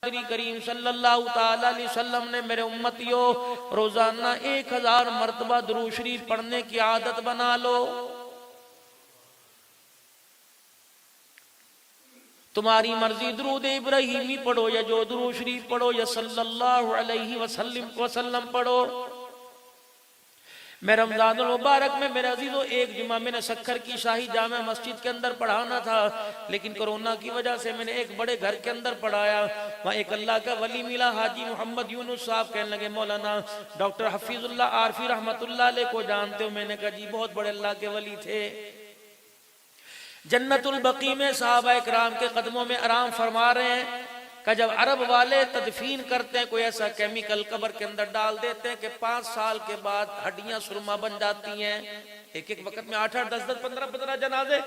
کریم صلی اللہ تعالی علیہ وسلم نے میرے امتیوں روزانہ 1000 مرتبہ درود شریف پڑھنے کی عادت بنا لو۔ تمہاری مرضی درود ابراہیمی پڑھو یا جو درود شریف پڑھو یا صلی اللہ علیہ وسلم پڑھو۔ میں رمضان المبارک میں میرے عزیزوں ایک جمعہ میں نے سکھر کی شاہی جامع مسجد کے اندر پڑھانا تھا، لیکن کرونا کی وجہ سے میں نے ایک بڑے گھر کے اندر پڑھایا۔ وہاں ایک اللہ کا ولی ملا، حاجی محمد یونس صاحب، کہنے لگے مولانا ڈاکٹر حفیظ اللہ عارفی رحمت اللہ علیہ کو جانتے ہو؟ میں نے کہا جی بہت بڑے اللہ کے ولی تھے، جنت البقیع میں صحابہ اکرام کے قدموں میں آرام فرما رہے ہیں کہ جب عرب والے تدفین کرتے ہیں کوئی ایسا کیمیکل قبر کے اندر ڈال دیتے ہیں کہ 5 سال کے بعد ہڈیاں سرما بن جاتی ہیں، ایک وقت میں 8 10 15 جنازے۔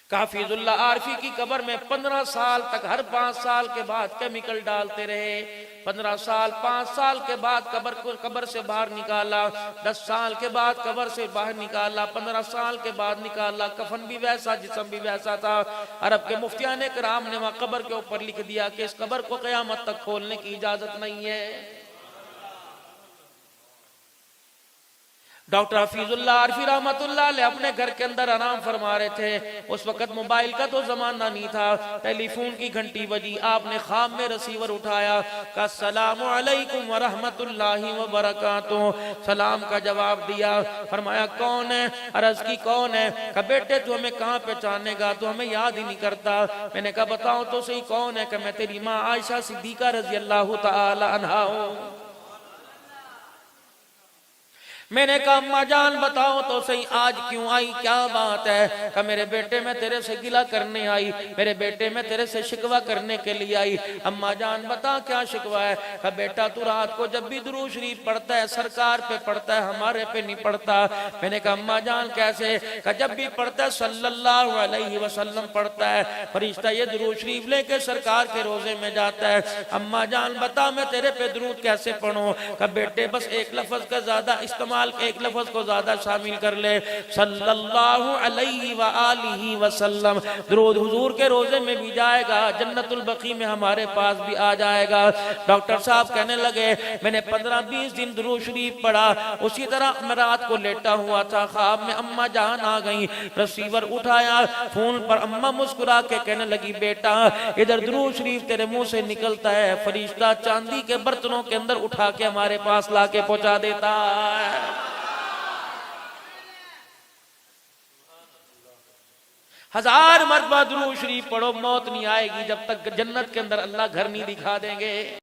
حفیظ اللہ عارفی کی قبر میں 15 سال تک ہر 5 سال کے بعد کیمیکل ڈالتے رہے، 15 سال 5 سال کے بعد قبر سے باہر نکالا، 10 سال کے بعد قبر سے باہر نکالا، 15 سال کے بعد نکالا، کفن بھی ویسا جسم بھی ویسا تھا۔ عرب کے مفتیان کرام نے وہاں قبر کے اوپر لکھ دیا کہ اس قبر کو قیامت تک کھولنے کی اجازت نہیں ہے۔ ڈاکٹر حفیظ اللہ عارفی رحمت اللہ علیہ اپنے گھر کے اندر آرام فرما رہے تھے۔ اس وقت موبائل کا تو زمانہ نہیں تھا، ٹیلی فون کی گھنٹی بجی، آپ نے خواب میں ریسیور اٹھایا، کہا السلام علیکم ورحمت اللہ وبرکاتہ۔ سلام کا جواب دیا، فرمایا کون ہے؟ عرض کی کون ہے؟ کہا بیٹے تو ہمیں کہاں پہچانے گا، تو ہمیں یاد ہی نہیں کرتا۔ میں نے کہا بتاؤ تو صحیح کون ہے؟ کہ میں تیری ماں عائشہ صدیقہ رضی اللہ تعالی عنہا ہوں۔ میں نے کہا اماں جان بتاؤ تو صحیح آج کیوں آئی، کیا بات ہے؟ کہ میرے بیٹے میں تیرے سے گلہ کرنے آئی، میرے بیٹے میں تیرے سے شکوہ کرنے کے لیے آئی۔ اماں جان بتا کیا شکوہ ہے؟ کہ بیٹا تو رات کو جب بھی درود شریف پڑھتا ہے سرکار پہ پڑھتا ہے، ہمارے پہ نہیں پڑھتا۔ میں نے کہا اماں جان کیسے؟ کہ جب بھی پڑھتا ہے صلی اللہ علیہ وسلم پڑھتا ہے، فرشتہ یہ درود شریف لے کے سرکار کے روزے میں جاتا ہے۔ اماں جان بتا میں تیرے پہ درود کیسے پڑھوں؟ کہ بیٹے بس ایک لفظ کا زیادہ استعمال، ایک لفظ کو زیادہ شامل کر لے، صلی اللہ علیہ وآلہ وسلم۔ درود حضور کے روزے میں بھی جائے گا، جنت البقیع میں ہمارے پاس بھی آ جائے گا۔ ڈاکٹر صاحب کہنے لگے میں نے 15-20 دن درود شریف پڑھا، اسی طرح میں رات کو لیٹا ہوا تھا، خواب میں اماں جان آ گئی، ریسیور اٹھایا، فون پر اماں مسکرا کے کہنے لگی بیٹا ادھر درود شریف تیرے منہ سے نکلتا ہے، فرشتہ چاندی کے برتنوں کے اندر اٹھا کے ہمارے پاس لا کے پہنچا دیتا ہے۔ ہزار مرتبہ درود شریف پڑھو، موت نہیں آئے گی جب تک جنت کے اندر اللہ گھر نہیں دکھا دیں گے۔